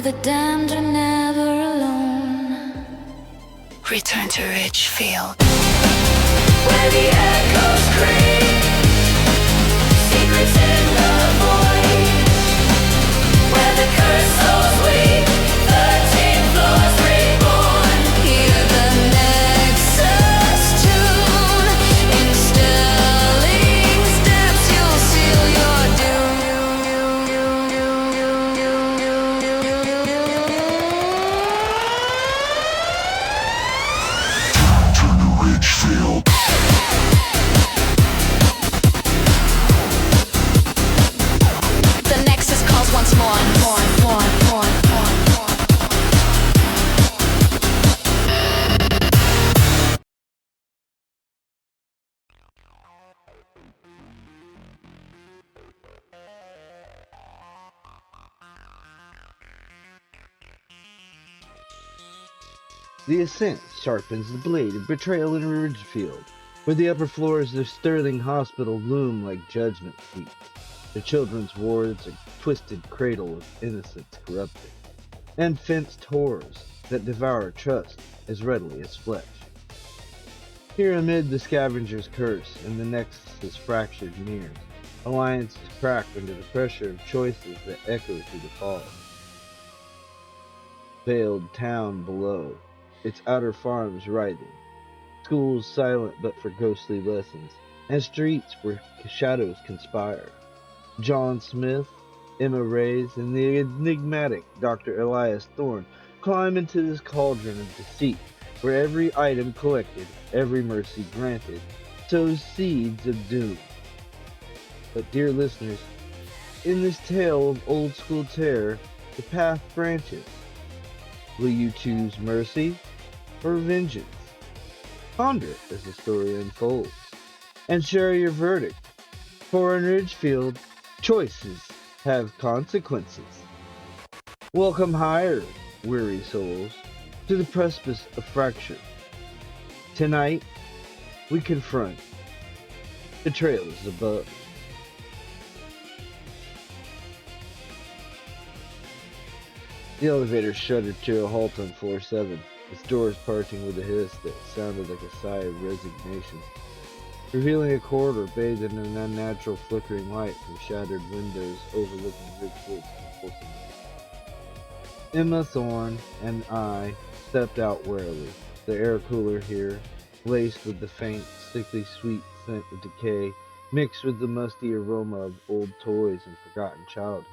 the damned are never alone. Return to Ridgefield, where the echoes creep, secrets in the void, where the cursed souls weep, 13 floors reborn. Hear the Nexus tune, in stirring steps you'll seal your doom. Ridgefield. The Nexus calls once more, more. The ascent sharpens the blade of betrayal in Ridgefield, where the upper floors of Sterling Hospital loom like judgment seats. The children's wards a twisted cradle of innocence corrupted, and fenced horrors that devour trust as readily as flesh. Here amid the scavenger's curse and the Nexus's fractured mirrors, alliances crack under the pressure of choices that echo through the fog. Veiled town below, its outer farms writhing, schools silent but for ghostly lessons, and streets where shadows conspire. John Smith, Emma Reyes, and the enigmatic Dr. Elias Thorne climb into this cauldron of deceit, where every item collected, every mercy granted, sows seeds of doom. But dear listeners, in this tale of old school terror, the path branches. Will you choose mercy or vengeance? Ponder it as the story unfolds, and share your verdict. For in Ridgefield, choices have consequences. Welcome higher, weary souls, to the precipice of fracture. Tonight, we confront the trails above. The elevator shuddered to a halt on floor 7, its doors parting with a hiss that sounded like a sigh of resignation, revealing a corridor bathed in an unnatural flickering light from shattered windows overlooking Ridgefield's compulsive. Emma Thorne and I stepped out warily, the air cooler here, laced with the faint, sickly sweet scent of decay, mixed with the musty aroma of old toys and forgotten childhood.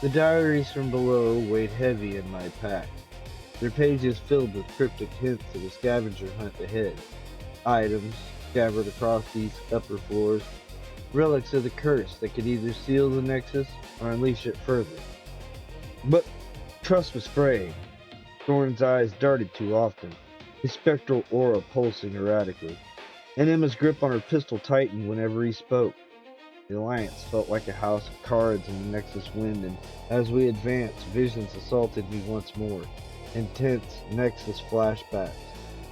The diaries from below weighed heavy in my pack, their pages filled with cryptic hints of a scavenger hunt ahead, items scattered across these upper floors, relics of the curse that could either seal the Nexus or unleash it further. But trust was fraying. Thorne's eyes darted too often, his spectral aura pulsing erratically, and Emma's grip on her pistol tightened whenever he spoke. The Alliance felt like a house of cards in the Nexus wind, and as we advanced, visions assaulted me once more. Intense Nexus flashbacks,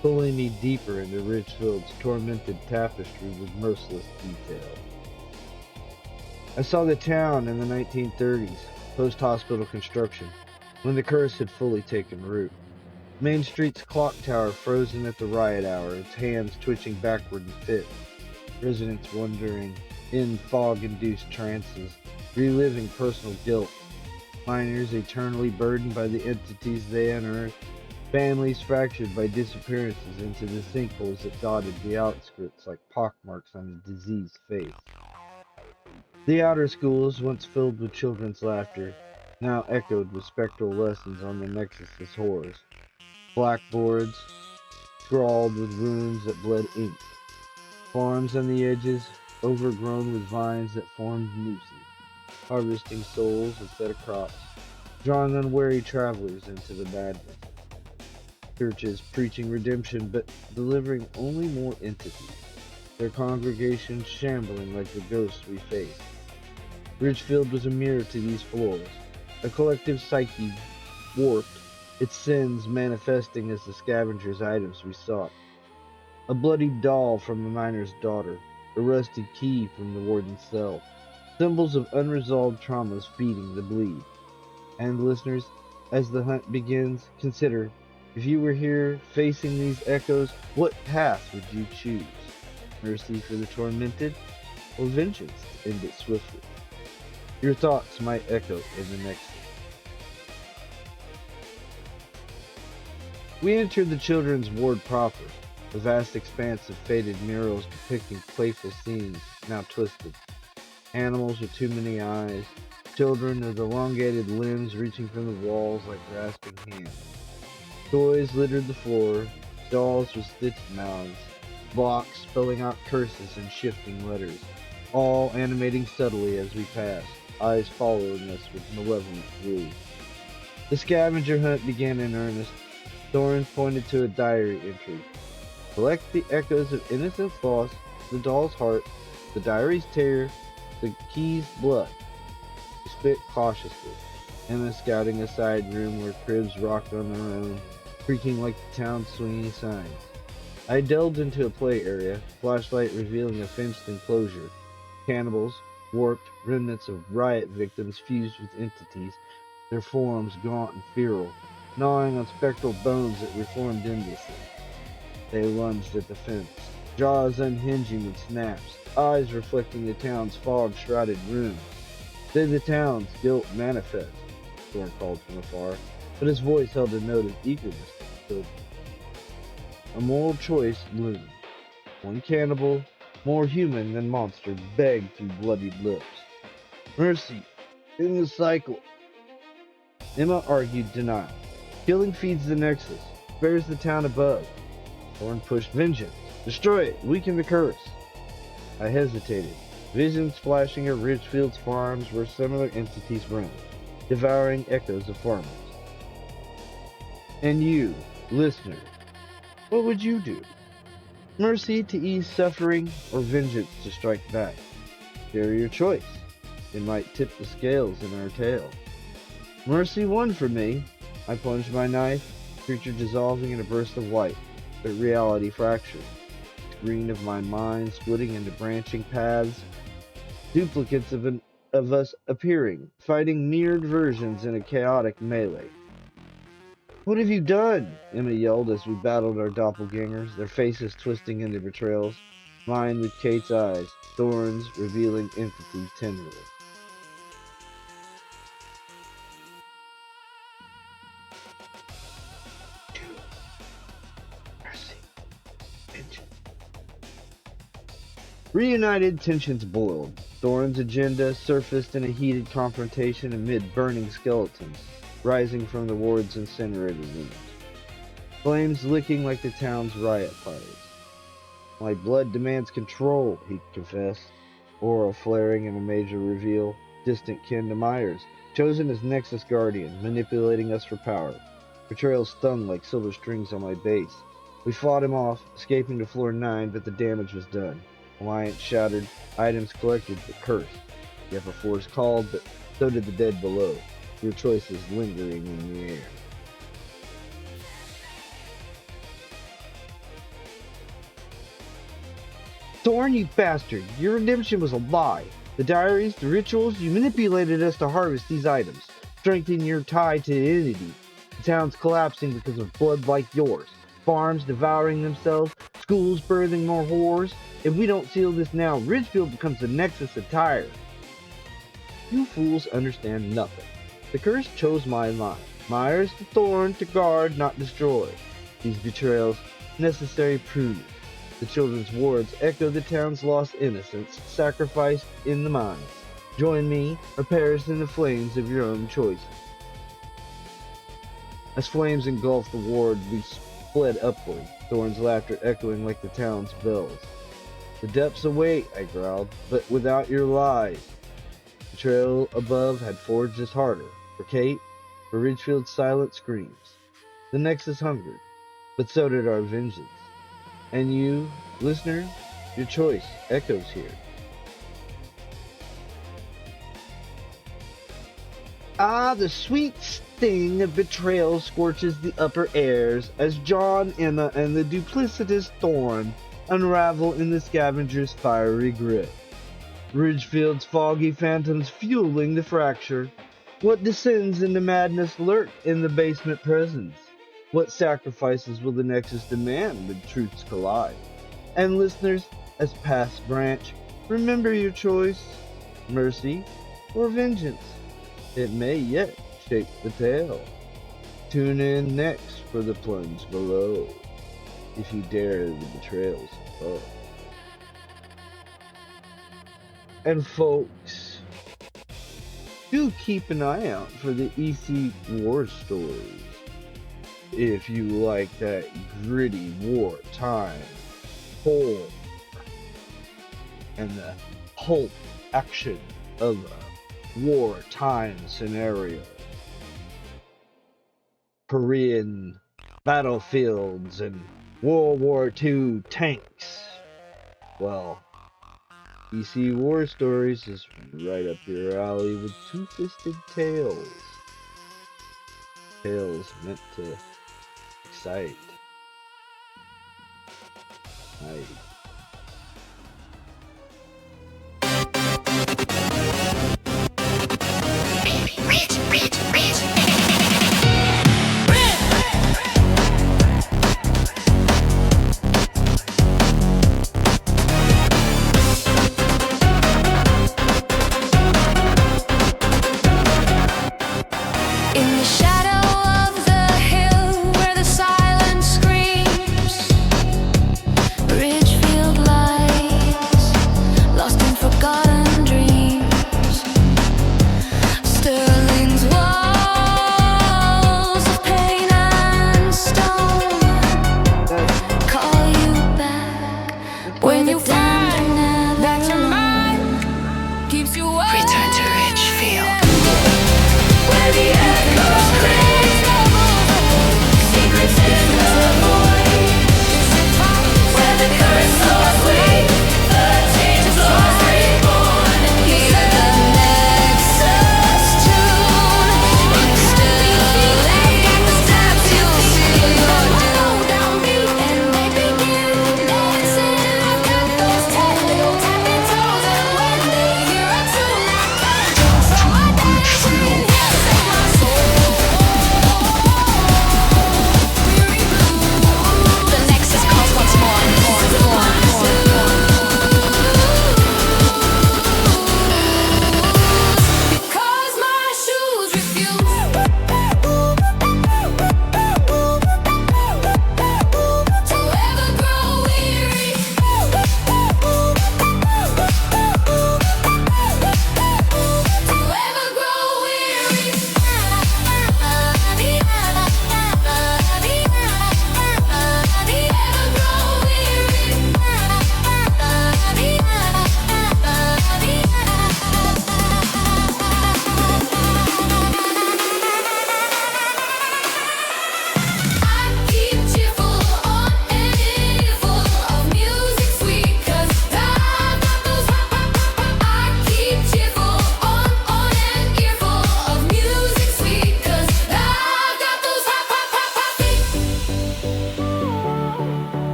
pulling me deeper into Ridgefield's tormented tapestry with merciless detail. I saw the town in the 1930s, post-hospital construction, when the curse had fully taken root. Main Street's clock tower frozen at the riot hour, its hands twitching backward in fits. Residents wandering in fog-induced trances, reliving personal guilt. Miners eternally burdened by the entities they unearthed. Families fractured by disappearances into the sinkholes that dotted the outskirts like pockmarks on a diseased face. The outer schools, once filled with children's laughter, now echoed with spectral lessons on the Nexus's horrors. Blackboards, scrawled with runes that bled ink. Farms on the edges, overgrown with vines that formed nooses, harvesting souls instead of crops, drawing unwary travelers into the madness. Churches preaching redemption but delivering only more entities, their congregations shambling like the ghosts we face. Ridgefield was a mirror to these floors, a collective psyche warped, its sins manifesting as the scavenger's items we sought. A bloody doll from the miner's daughter, a rusty key from the warden's cell, symbols of unresolved traumas feeding the bleed. And listeners, as the hunt begins, consider, if you were here facing these echoes, what path would you choose? Mercy for the tormented, or vengeance to end it swiftly? Your thoughts might echo in the next. We enter the children's ward proper, a vast expanse of faded murals depicting playful scenes, now twisted. Animals with too many eyes, children with elongated limbs reaching from the walls like grasping hands. Toys littered the floor, dolls with stitched mouths, blocks spelling out curses and shifting letters, all animating subtly as we pass, eyes following us with malevolent blue. The scavenger hunt began in earnest. Thorne pointed to a diary entry. Collect the echoes of innocence lost, the doll's heart, the diary's tear, the key's blood. He spit cautiously, Emma scouting a side room where cribs rocked on their own, creaking like the town's swinging signs. I delved into a play area, flashlight revealing a fenced enclosure. Cannibals, warped remnants of riot victims fused with entities, their forms gaunt and feral, gnawing on spectral bones that reformed endlessly. They lunged at the fence, jaws unhinging with snaps, eyes reflecting the town's fog-shrouded ruins. Did the town's guilt manifest? Thorne called from afar, but his voice held a note of eagerness to the children. A moral choice loomed. One cannibal, more human than monster, begged through bloodied lips. Mercy, in the cycle. Emma argued denial. Killing feeds the nexus, spares the town above. Thorne pushed vengeance. Destroy it, weaken the curse. I hesitated, visions flashing at Ridgefield's farms where similar entities roamed, devouring echoes of farmers. And you, listener, what would you do? Mercy to ease suffering, or vengeance to strike back? Share your choice. It might tip the scales in our tale. Mercy won for me. I plunged my knife, creature dissolving in a burst of light, but reality fractured. Screen of my mind splitting into branching paths, duplicates of us appearing, fighting mirrored versions in a chaotic melee. What have you done? Emma yelled as we battled our doppelgangers, their faces twisting into betrayals, mine with Kate's eyes, thorns revealing entity tenderly. Reunited, tensions boiled. Thorne's agenda surfaced in a heated confrontation amid burning skeletons, rising from the ward's incinerator rooms. Flames licking like the town's riot fires. My blood demands control, he confessed. Aura flaring in a major reveal, distant kin to Myers, chosen as Nexus Guardian, manipulating us for power. Betrayals stung like silver strings on my base. We fought him off, escaping to floor 9, but the damage was done. Alliance shattered, items collected but cursed. The upper floors called, but so did the dead below. Your choices lingering in the air. Thorne, you bastard! Your redemption was a lie. The diaries, the rituals, you manipulated us to harvest these items. Strengthen your tie to the entity. The town's collapsing because of blood like yours. Farms devouring themselves, schools birthing more horrors. If we don't seal this now, Ridgefield becomes the nexus of tire. You fools understand nothing. The curse chose my line. Myers to Thorne to guard, not destroy. These betrayals, necessary proof. The children's wards echo the town's lost innocence, sacrificed in the mines. Join me, or perish in the flames of your own choices. As flames engulfed the ward, we fled upward, Thorne's laughter echoing like the town's bells. The depths await, I growled, but without your lies. The trail above had forged us harder. For Kate, for Ridgefield's silent screams. The Nexus hungered, but so did our vengeance. And you, listener, your choice echoes here. Ah, the sweet sting of betrayal scorches the upper airs as John, Emma, and the duplicitous Thorne unravel in the scavenger's fiery grip. Ridgefield's foggy phantoms fueling the fracture. What descends into madness lurk in the basement presence? What sacrifices will the Nexus demand when truths collide? And listeners, as past branch, remember your choice, mercy or vengeance. It may yet shape the tale. Tune in next for the plunge below, if you dare the betrayals above. And folks, do keep an eye out for the EC war stories. If you like that gritty wartime horror and the pulp action of a wartime scenario, Korean battlefields and World War II tanks, well, EC War Stories is right up your alley with two-fisted tales. Tales meant to excite. Nice.